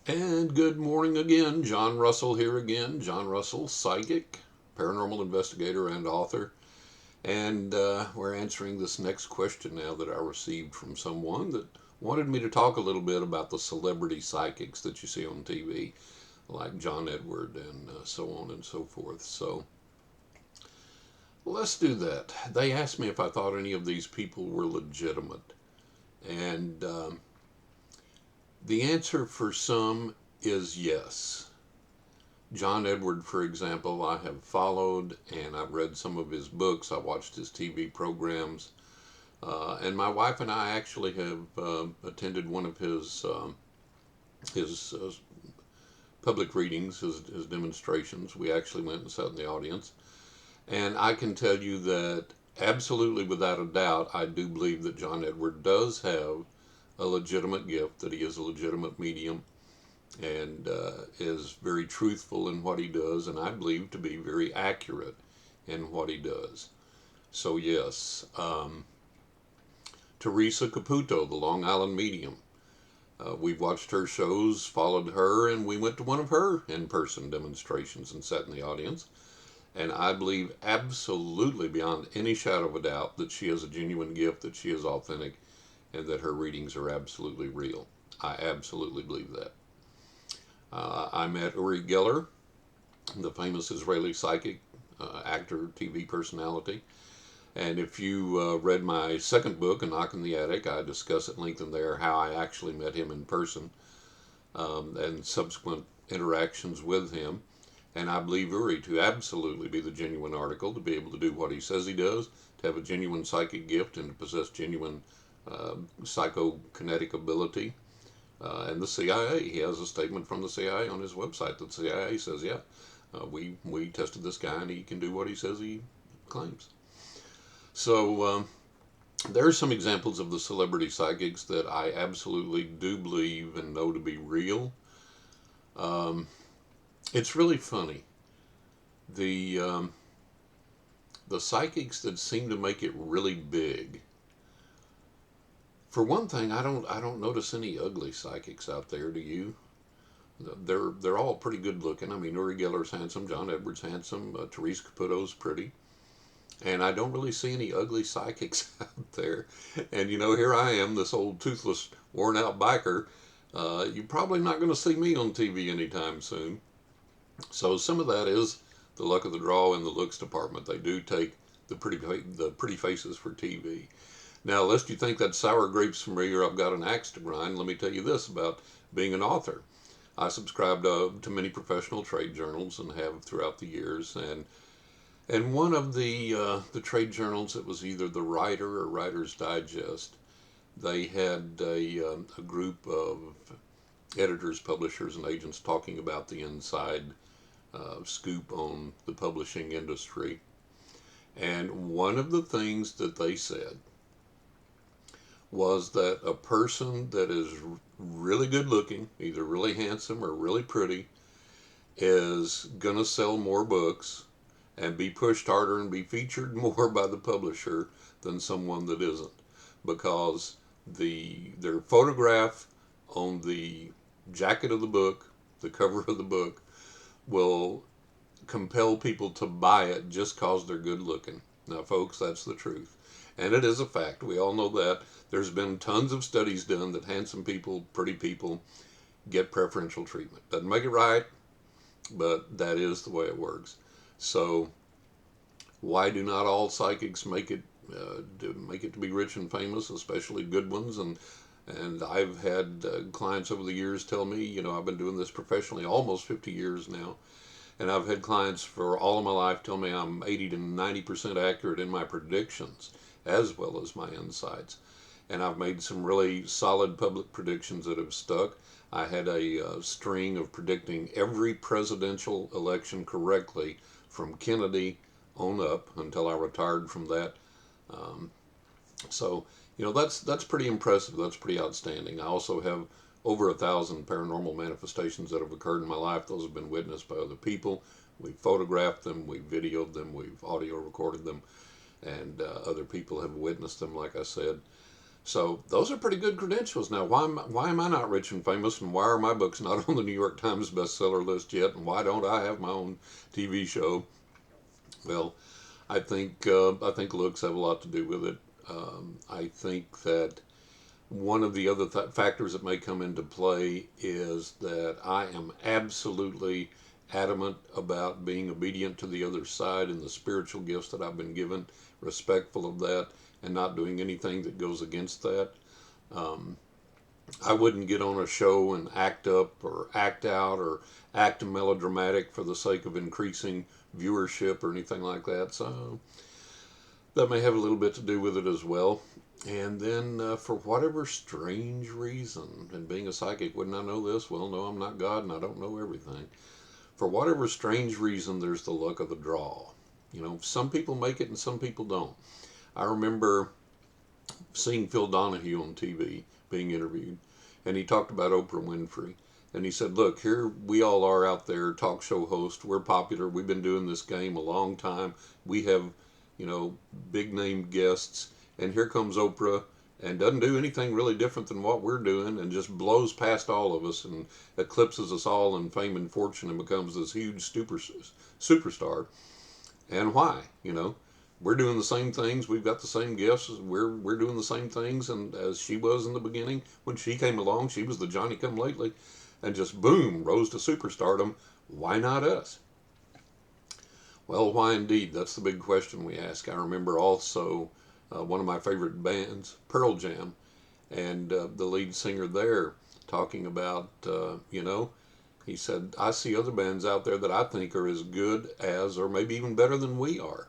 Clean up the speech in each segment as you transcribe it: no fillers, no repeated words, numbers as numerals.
And good morning again. John Russell here again. John Russell, psychic, paranormal investigator, and author. And we're answering this next question now that I received from someone that wanted me to talk a little bit about the celebrity psychics that you see on TV, like John Edward and so on and so forth. So let's do that. They asked me if I thought any of these people were legitimate. And the answer for some is yes. John Edward, for example, I have followed and I've read some of his books. I watched his TV programs. And my wife and I actually have attended one of his public readings, his demonstrations. We actually went and sat in the audience. And I can tell you that absolutely without a doubt, I do believe that John Edward does have a legitimate gift, that he is a legitimate medium and is very truthful in what he does, and I believe to be very accurate in what he does. So, yes, Teresa Caputo, the Long Island medium. We've watched her shows, followed her, and we went to one of her in person demonstrations and sat in the audience. And I believe absolutely beyond any shadow of a doubt that she has a genuine gift, that she is authentic, and that her readings are absolutely real. I absolutely believe that. I met Uri Geller, the famous Israeli psychic, actor, TV personality. And if you read my second book, A Knock in the Attic, I discuss at length in there how I actually met him in person and subsequent interactions with him. And I believe Uri to absolutely be the genuine article, to be able to do what he says he does, to have a genuine psychic gift, and to possess genuine psychokinetic ability. And the CIA, he has a statement from the CIA on his website that the CIA says, yeah, we tested this guy and he can do what he says he claims. So there's some examples of the celebrity psychics that I absolutely do believe and know to be real. It's really funny. The the psychics that seem to make it really big. For one thing, I don't notice any ugly psychics out there. Do you? They're all pretty good looking. I mean, Uri Geller's handsome, John Edwards handsome, Therese Caputo's pretty, and I don't really see any ugly psychics out there. And here I am, this old toothless, worn out biker. You're probably not going to see me on TV anytime soon. So some of that is the luck of the draw in the looks department. They do take the pretty faces for TV. Now, lest you think that sour grapes from me or I've got an axe to grind, let me tell you this about being an author. I subscribe to many professional trade journals and have throughout the years, and one of the trade journals, it was either the Writer or Writer's Digest. They had a group of editors, publishers, and agents talking about the inside scoop on the publishing industry. And one of the things that they said was that a person that is really good looking, either really handsome or really pretty, is going to sell more books and be pushed harder and be featured more by the publisher than someone that isn't, because their photograph on the jacket of the book, the cover of the book, will compel people to buy it just because they're good looking. Now, folks, that's the truth. And it is a fact. We all know that. There's been tons of studies done that handsome people, pretty people, get preferential treatment. Doesn't make it right, but that is the way it works. So, why do not all psychics make it to be rich and famous, especially good ones? And I've had clients over the years tell me, I've been doing this professionally almost 50 years now, and I've had clients for all of my life tell me I'm 80 to 90% accurate in my predictions as well as my insights. And I've made some really solid public predictions that have stuck. I had a string of predicting every presidential election correctly from Kennedy on up until I retired from that. Um, so, that's pretty impressive. That's pretty outstanding. I also have over 1,000 paranormal manifestations that have occurred in my life. Those have been witnessed by other people. We've photographed them, we've videoed them, we've audio recorded them, and other people have witnessed them, like I said. So those are pretty good credentials. Now, why am I not rich and famous, and why are my books not on the New York Times bestseller list yet, and why don't I have my own TV show? Well, I think looks have a lot to do with it. I think that one of the other factors that may come into play is that I am absolutely adamant about being obedient to the other side and the spiritual gifts that I've been given, respectful of that, and not doing anything that goes against that. Um, I wouldn't get on a show and act up or act out or act melodramatic for the sake of increasing viewership or anything like that. So that may have a little bit to do with it as well. And then, for whatever strange reason, and being a psychic, wouldn't I know this? Well, no, I'm not God and I don't know everything. For whatever strange reason, there's the luck of the draw. You know, some people make it and some people don't. I remember seeing Phil Donahue on TV being interviewed, and he talked about Oprah Winfrey. And he said, look, here we all are out there, talk show hosts. We're popular. We've been doing this game a long time. We have, you know, big name guests. And here comes Oprah and doesn't do anything really different than what we're doing and just blows past all of us and eclipses us all in fame and fortune and becomes this huge superstar. And why? You know, we're doing the same things. We've got the same gifts. We're doing the same things, and as she was in the beginning, when she came along, she was the Johnny Come Lately, and just boom, rose to superstardom. Why not us? Well, why indeed? That's the big question we ask. I remember also one of my favorite bands, Pearl Jam, and the lead singer there talking about, you know, he said, I see other bands out there that I think are as good as, or maybe even better than we are.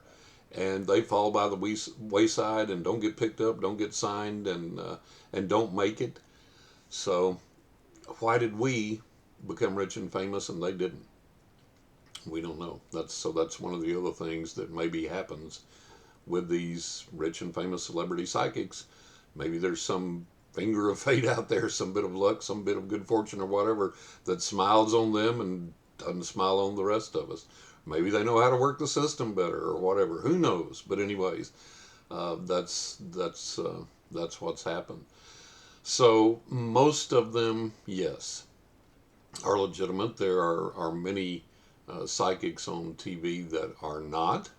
And they fall by the wayside and don't get picked up, don't get signed, and don't make it. So why did we become rich and famous and they didn't? We don't know. That's one of the other things that maybe happens with these rich and famous celebrity psychics. Maybe there's some finger of fate out there, some bit of luck, some bit of good fortune or whatever that smiles on them and doesn't smile on the rest of us. Maybe they know how to work the system better or whatever. Who knows? But anyways, that's what's happened. So most of them, yes, are legitimate. There are many psychics on TV that are not,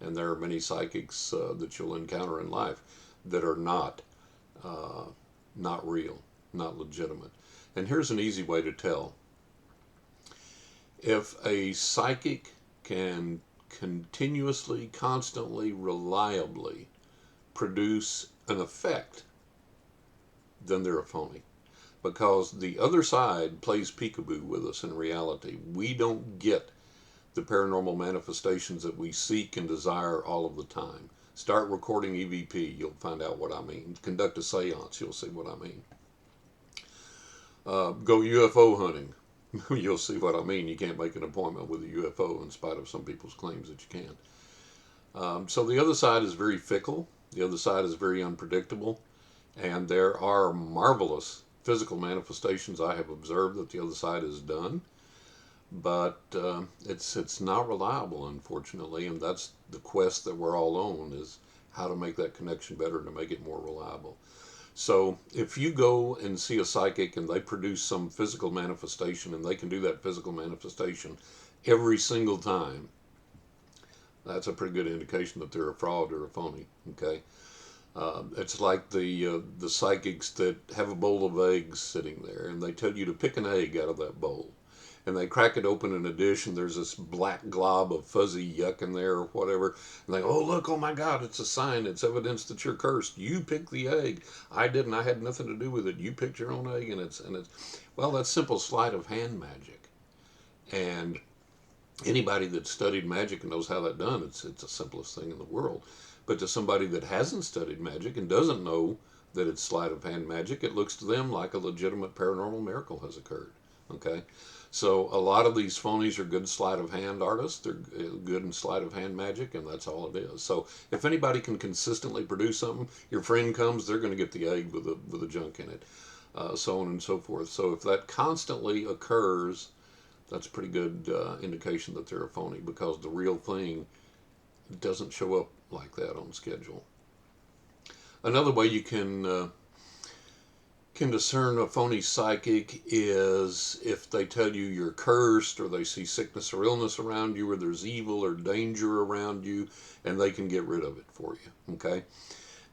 and there are many psychics that you'll encounter in life that are uh, not real, not legitimate. And here's an easy way to tell. If a psychic can continuously, constantly, reliably produce an effect, then they're a phony. Because the other side plays peekaboo with us in reality. We don't get the paranormal manifestations that we seek and desire all of the time. Start recording EVP, you'll find out what I mean. Conduct a seance, you'll see what I mean. Go UFO hunting, you'll see what I mean. You can't make an appointment with a UFO in spite of some people's claims that you can. So the other side is very fickle. The other side is very unpredictable. And there are marvelous physical manifestations I have observed that the other side has done. But it's not reliable, unfortunately, and that's the quest that we're all on, is how to make that connection better and to make it more reliable. So if you go and see a psychic and they produce some physical manifestation and they can do that physical manifestation every single time, that's a pretty good indication that they're a fraud or a phony. Okay, it's like the psychics that have a bowl of eggs sitting there and they tell you to pick an egg out of that bowl. And they crack it open in a dish, and there's this black glob of fuzzy yuck in there or whatever. And they go, oh, look, oh my God, it's a sign. It's evidence that you're cursed. You picked the egg. I didn't. I had nothing to do with it. You picked your own egg, and it's well, that's simple sleight of hand magic. And anybody that's studied magic and knows how that's done, it's the simplest thing in the world. But to somebody that hasn't studied magic and doesn't know that it's sleight of hand magic, it looks to them like a legitimate paranormal miracle has occurred. Okay? So a lot of these phonies are good sleight of hand artists. They're good in sleight of hand magic, and that's all it is. So if anybody can consistently produce something, your friend comes, they're going to get the egg with the junk in it, so on and so forth. So if that constantly occurs, that's a pretty good indication that they're a phony, because the real thing doesn't show up like that on schedule. Another way you can can discern a phony psychic is if they tell you you're cursed, or they see sickness or illness around you, or there's evil or danger around you, and they can get rid of it for you. Okay?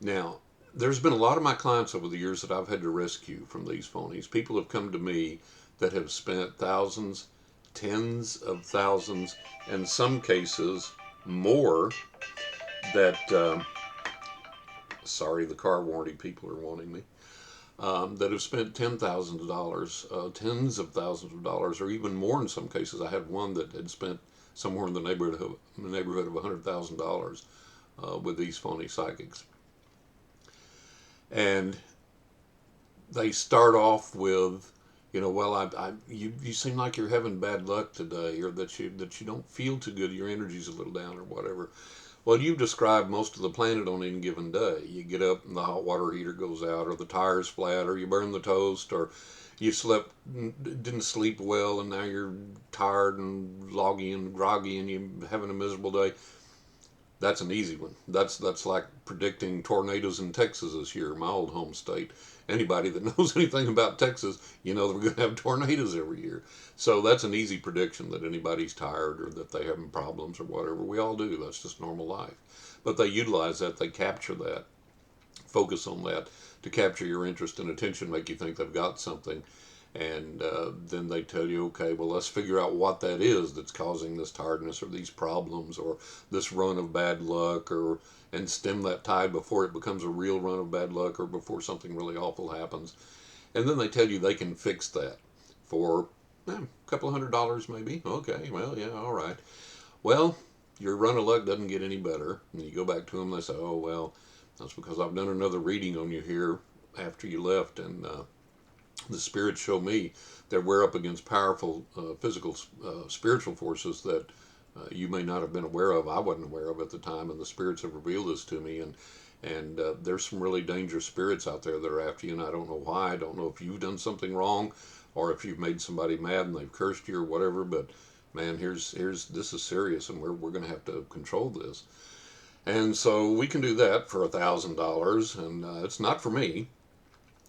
Now, there's been a lot of my clients over the years that I've had to rescue from these phonies. People have come to me that have spent thousands, tens of thousands, in some cases more, that, sorry, the car warranty people are wanting me, that have spent $10,000, tens of thousands of dollars, or even more in some cases. I had one that had spent somewhere in the neighborhood of $100,000 with these phony psychics. And they start off with, well, you seem like you're having bad luck today, or that you don't feel too good, your energy's a little down, or whatever. Well, you've described most of the planet on any given day. You get up and the hot water heater goes out, or the tire's flat, or you burn the toast, or you didn't sleep well, and now you're tired and loggy and groggy, and you're having a miserable day. That's an easy one. That's like predicting tornadoes in Texas this year, my old home state. Anybody that knows anything about Texas, you know that we're going to have tornadoes every year. So that's an easy prediction, that anybody's tired or that they're having problems or whatever. We all do. That's just normal life. But they utilize that. They capture that. Focus on that to capture your interest and attention, make you think they've got something. And then they tell you, okay, well, let's figure out what that is that's causing this tiredness or these problems or this run of bad luck, and stem that tide before it becomes a real run of bad luck, or before something really awful happens. And then they tell you they can fix that for a couple of $100 maybe. Okay, well, yeah, all right. Well, your run of luck doesn't get any better. And you go back to them, they say, oh, well, that's because I've done another reading on you here after you left, and the spirits show me that we're up against powerful physical, spiritual forces that you may not have been aware of. I wasn't aware of at the time, and the spirits have revealed this to me. And there's some really dangerous spirits out there that are after you, and I don't know why. I don't know if you've done something wrong, or if you've made somebody mad and they've cursed you or whatever. But man, this is serious, and we're going to have to control this. And so we can do that for $1,000, and it's not for me.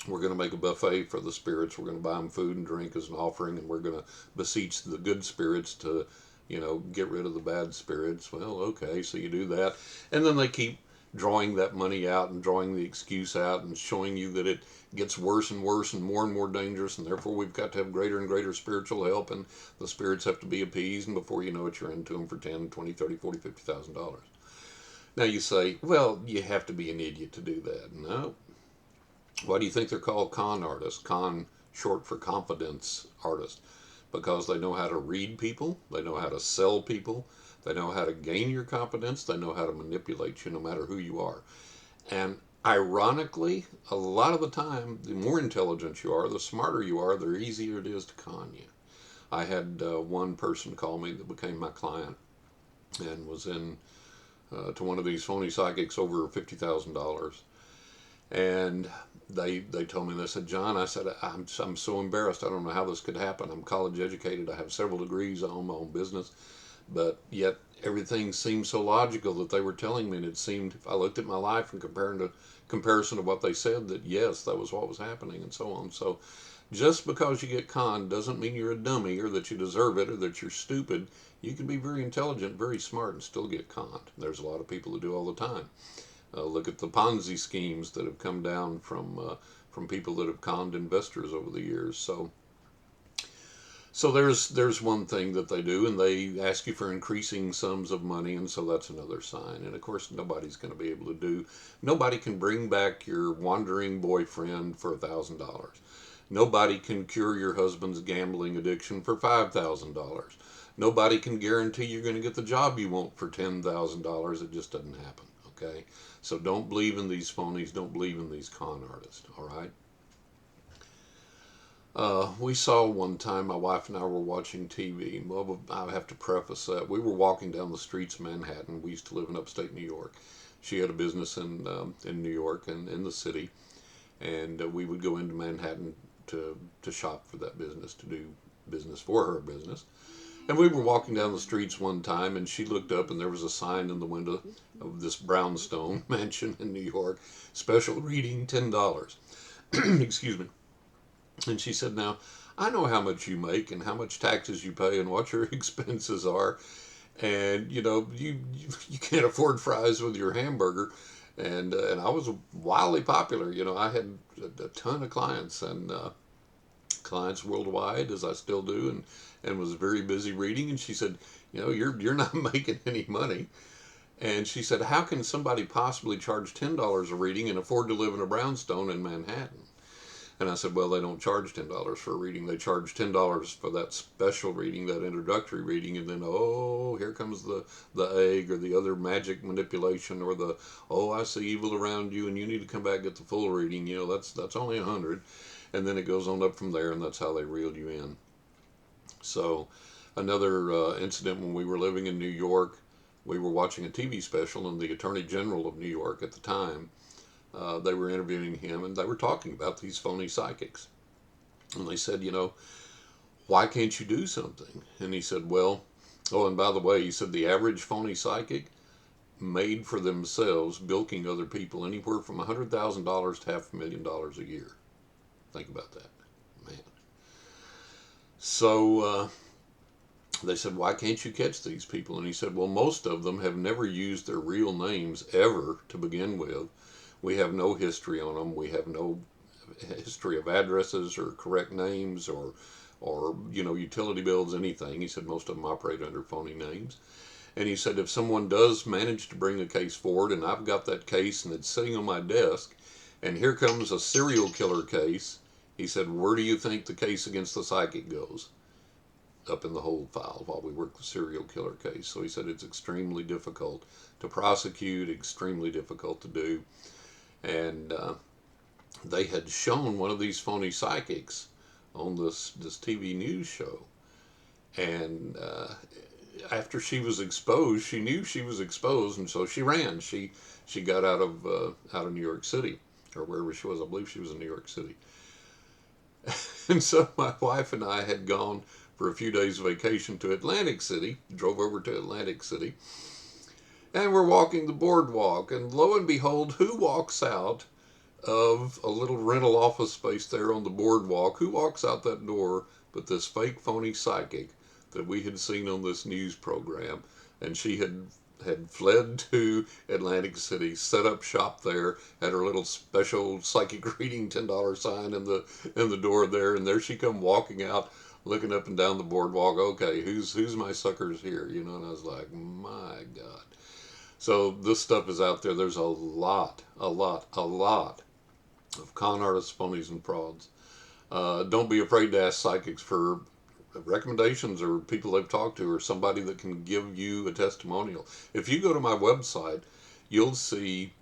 We're going to make a buffet for the spirits. We're going to buy them food and drink as an offering, and we're going to beseech the good spirits to, get rid of the bad spirits. Well, okay, so you do that. And then they keep drawing that money out and drawing the excuse out and showing you that it gets worse and worse and more dangerous, and therefore we've got to have greater and greater spiritual help, and the spirits have to be appeased, and before you know it, you're into them for $10, $20, $30, $40, $50,000. Now you say, well, you have to be an idiot to do that. No. Why do you think they're called con artists? Con, short for confidence artists. Because they know how to read people, they know how to sell people, they know how to gain your confidence, they know how to manipulate you no matter who you are. And ironically, a lot of the time, the more intelligent you are, the smarter you are, the easier it is to con you. I had one person call me that became my client and was in to one of these phony psychics over $50,000. And they told me, they said, John, I said, I'm so embarrassed. I don't know how this could happen. I'm college educated. I have several degrees. I own my own business. But yet everything seemed so logical that they were telling me. And it seemed, if I looked at my life and comparison to what they said, that yes, that was what was happening, and so on. So just because you get conned doesn't mean you're a dummy, or that you deserve it, or that you're stupid. You can be very intelligent, very smart, and still get conned. There's a lot of people who do all the time. Look at the Ponzi schemes that have come down from people that have conned investors over the years. So there's one thing that they do, and they ask you for increasing sums of money, and so that's another sign. And of course, nobody can bring back your wandering boyfriend for $1,000. Nobody can cure your husband's gambling addiction for $5,000. Nobody can guarantee you're going to get the job you want for $10,000. It just doesn't happen. Okay, so don't believe in these phonies. Don't believe in these con artists. All right. We saw one time, my wife and I were watching TV. Well, I have to preface that we were walking down the streets of Manhattan. We used to live in upstate New York. She had a business in New York and in the city, and we would go into Manhattan to shop for that business, to do business for her business. And we were walking down the streets one time, and she looked up, and there was a sign in the window of this brownstone mansion in New York, special reading, $10. Excuse me. And she said, now, I know how much you make and how much taxes you pay and what your expenses are. And, you can't afford fries with your hamburger. And I was wildly popular. I had a ton of clients and clients worldwide, as I still do, and was very busy reading. And she said, you're not making any money. And she said, how can somebody possibly charge $10 a reading and afford to live in a brownstone in Manhattan? And I said, well, they don't charge $10 for a reading. They charge $10 for that special reading, that introductory reading, and then, oh, here comes the egg or the other magic manipulation or the, oh, I see evil around you and you need to come back and get the full reading. That's only 100. And then it goes on up from there, and that's how they reel you in. So another incident when we were living in New York, we were watching a TV special, and the Attorney General of New York at the time, they were interviewing him, and they were talking about these phony psychics. And they said, why can't you do something? And he said, well, oh, and by the way, he said the average phony psychic made for themselves, bilking other people, anywhere from $100,000 to $500,000 a year. Think about that, man. So they said, why can't you catch these people? And he said, well, most of them have never used their real names ever to begin with. We have no history on them. We have no history of addresses or correct names or utility bills, anything. He said most of them operate under phony names. And he said, if someone does manage to bring a case forward, and I've got that case and it's sitting on my desk, and here comes a serial killer case, he said, where do you think the case against the psychic goes? Up in the hold file while we work the serial killer case. So he said it's extrememely difficult to prosecute, extremely difficult to do. And they had shown one of these phony psychics on this TV news show. And after she was exposed, she knew she was exposed, and so she ran. She got out of New York City, or wherever she was. I believe she was in New York City. And so my wife and I had gone for a few days vacation to Atlantic City, drove over to Atlantic City, and we're walking the boardwalk, and lo and behold, who walks out of a little rental office space there on the boardwalk? Who walks out that door but this fake phony psychic that we had seen on this news program? And she had fled to Atlantic City, set up shop there, had her little special psychic reading $10 sign in the door there, and there she come walking out, looking up and down the boardwalk. Okay, who's my suckers here? And I was like, my God. So this stuff is out there. There's a lot of con artists, phonies, and frauds. Don't be afraid to ask psychics for recommendations or people they've talked to or somebody that can give you a testimonial. If you go to my website, you'll see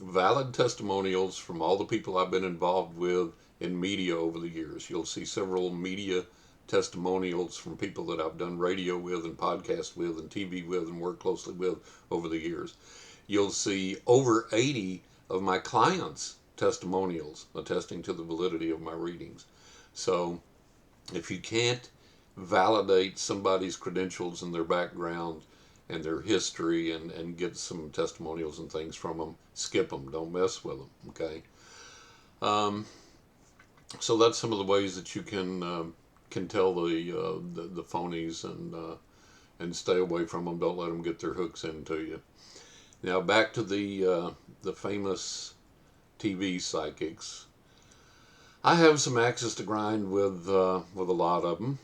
valid testimonials from all the people I've been involved with in media over the years. You'll see several media testimonials from people that I've done radio with and podcast with and TV with and worked closely with over the years. You'll see over 80 of my clients' testimonials attesting to the validity of my readings. So if you can't validate somebody's credentials and their background and their history and get some testimonials and things from them, skip them. Don't mess with them, okay? So that's some of the ways that you can tell the phonies and stay away from them. Don't let them get their hooks into you. Now back to the famous TV psychics. I have some axes to grind with a lot of them.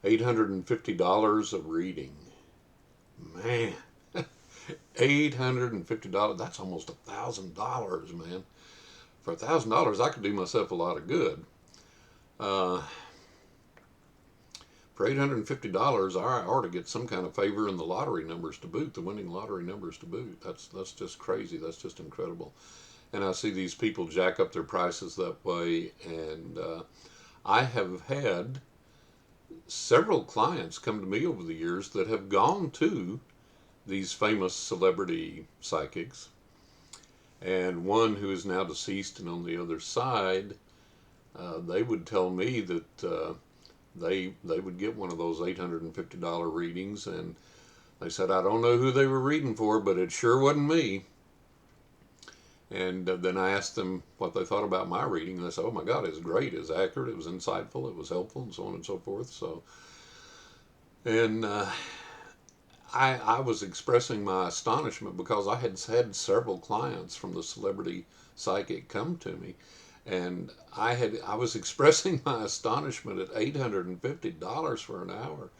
$850 a reading. Man, $850. That's almost $1,000, man. For $1,000, I could do myself a lot of good. For $850, I ought to get some kind of favor in the lottery numbers to boot, the winning lottery numbers to boot. That's just crazy. That's just incredible. And I see these people jack up their prices that way. And I have had several clients come to me over the years that have gone to these famous celebrity psychics. And one who is now deceased and on the other side, they would tell me that they would get one of those $850 readings, and they said, I don't know who they were reading for, but it sure wasn't me. And then I asked them what they thought about my reading, and they said, "Oh my God, it was great. It was accurate. It was insightful. It was helpful, and so on and so forth." So, and I was expressing my astonishment because I had had several clients from the celebrity psychic come to me, and I was expressing my astonishment at $850 for an hour.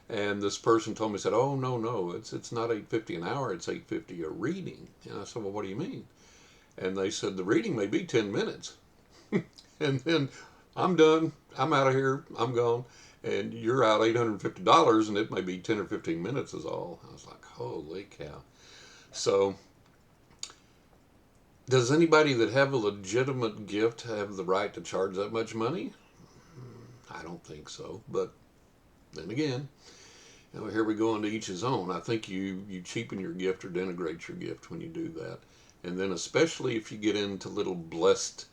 And this person told me, said, "Oh no, it's not 850 an hour, it's 850 a reading." And I said, "Well, what do you mean?" And they said, "The reading may be 10 minutes." And then I'm done. I'm out of here. I'm gone. And you're out $850 and it may be 10 or 15 minutes is all. I was like, holy cow. So does anybody that have a legitimate gift have the right to charge that much money? I don't think so. But then again, here we go into each his own. I think you cheapen your gift or denigrate your gift when you do that. And then especially if you get into little blessed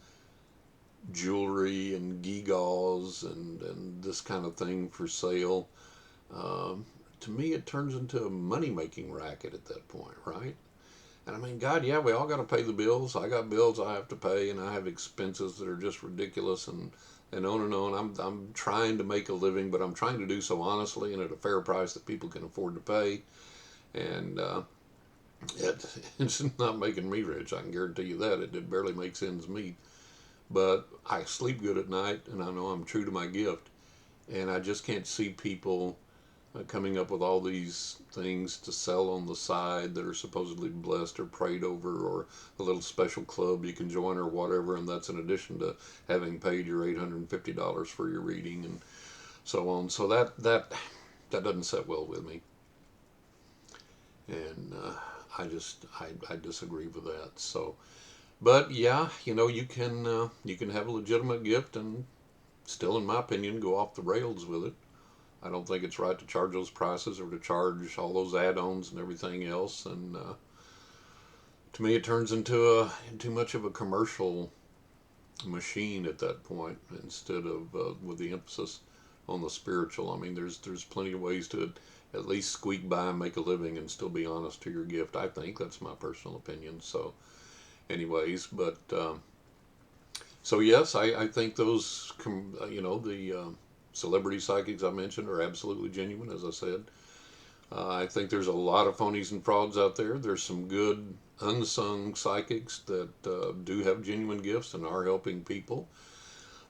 jewelry and gewgaws and this kind of thing for sale, um, to me it turns into a money making racket at that point, right? And I mean, God, yeah, we all got to pay the bills. I got bills I have to pay, and I have expenses that are just ridiculous, and on and on. I'm trying to make a living, but I'm trying to do so honestly and at a fair price that people can afford to pay. And it's not making me rich. I can guarantee you that. It barely makes ends meet. But I sleep good at night, and I know I'm true to my gift. And I just can't see people coming up with all these things to sell on the side that are supposedly blessed or prayed over, or a little special club you can join or whatever, and that's in addition to having paid your $850 for your reading and so on. So that doesn't sit well with me, and I disagree with that. So, but yeah, you can have a legitimate gift and still, in my opinion, go off the rails with it. I don't think it's right to charge those prices or to charge all those add-ons and everything else. And to me, it turns into too much of a commercial machine at that point instead of with the emphasis on the spiritual. I mean, there's plenty of ways to at least squeak by and make a living and still be honest to your gift. I think that's my personal opinion. So, anyways, but so yes, I think those the celebrity psychics I mentioned are absolutely genuine, as I said. I think there's a lot of phonies and frauds out there. There's some good unsung psychics that do have genuine gifts and are helping people.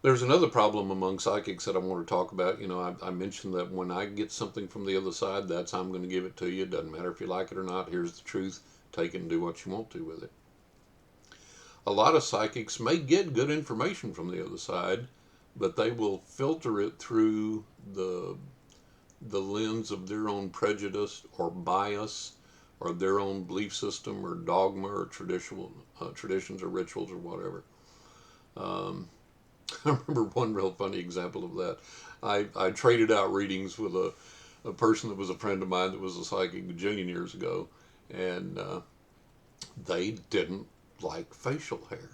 There's another problem among psychics that I want to talk about. I mentioned that when I get something from the other side, that's how I'm going to give it to you. It doesn't matter if you like it or not. Here's the truth. Take it and do what you want to with it. A lot of psychics may get good information from the other side, but they will filter it through the lens of their own prejudice or bias or their own belief system or dogma or traditions or rituals or whatever. Um, I remember one real funny example of that. I traded out readings with a person that was a friend of mine that was a psychic a jillion years ago, and they didn't like facial hair.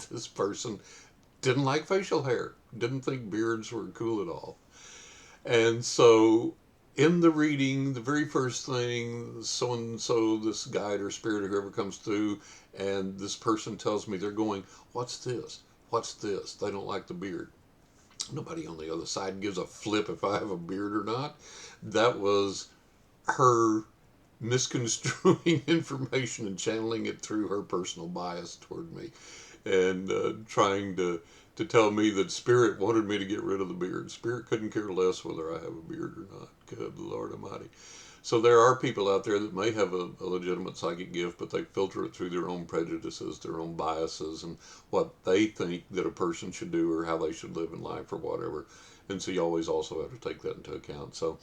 This person didn't like facial hair, didn't think beards were cool at all. And so in the reading, the very first thing, so and so, this guide or spirit or whoever comes through, and this person tells me they're going, "What's this? What's this?" They don't like the beard. Nobody on the other side gives a flip if I have a beard or not. That was her misconstruing information and channeling it through her personal bias toward me, and trying to tell me that spirit wanted me to get rid of the beard. Spirit couldn't care less whether I have a beard or not. Good Lord Almighty. So there are people out there that may have a legitimate psychic gift, but they filter it through their own prejudices, their own biases, and what they think that a person should do or how they should live in life or whatever. And so you always also have to take that into account. So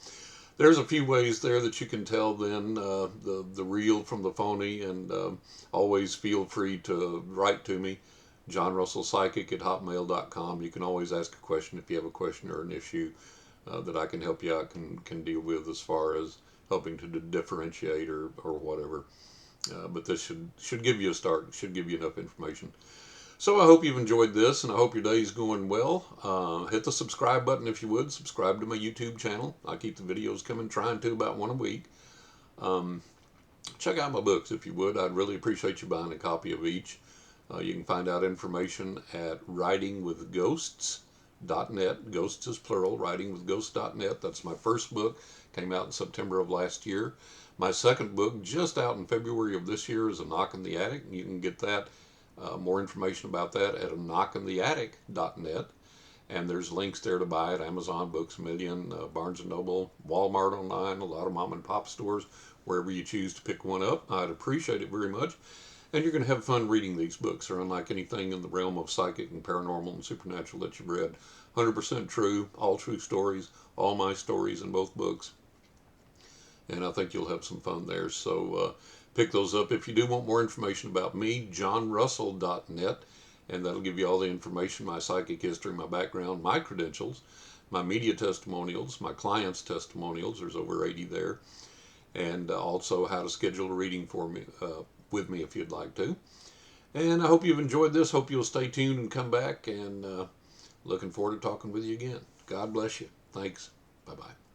there's a few ways there that you can tell then the real from the phony, and always feel free to write to me, johnrussellpsychic@hotmail.com. You can always ask a question if you have a question or an issue that I can help you out, can deal with as far as helping to differentiate or whatever. But this should give you a start, should give you enough information. So I hope you've enjoyed this, and I hope your day's going well. Hit the subscribe button if you would. Subscribe to my YouTube channel. I keep the videos coming, trying to about one a week. Um, check out my books if you would. I'd really appreciate you buying a copy of each. You can find out information at writingwithghosts.net. Ghosts is plural, writingwithghosts.net. That's my first book, came out in September of last year. My second book, just out in February of this year, is A Knock in the Attic. You can get that, more information about that at aknockintheattic.net. And there's links there to buy it: Amazon, Books A Million, Barnes & Noble, Walmart online, a lot of mom and pop stores, wherever you choose to pick one up. I'd appreciate it very much. And you're going to have fun reading these books. They're unlike anything in the realm of psychic and paranormal and supernatural that you've read. 100% true, all true stories, all my stories in both books. And I think you'll have some fun there. So pick those up. If you do want more information about me, johnrussell.net, and that'll give you all the information: my psychic history, my background, my credentials, my media testimonials, my clients' testimonials. There's over 80 there. And also how to schedule a reading for me, with me if you'd like to. And I hope you've enjoyed this. Hope you'll stay tuned and come back. And looking forward to talking with you again. God bless you. Thanks. Bye-bye.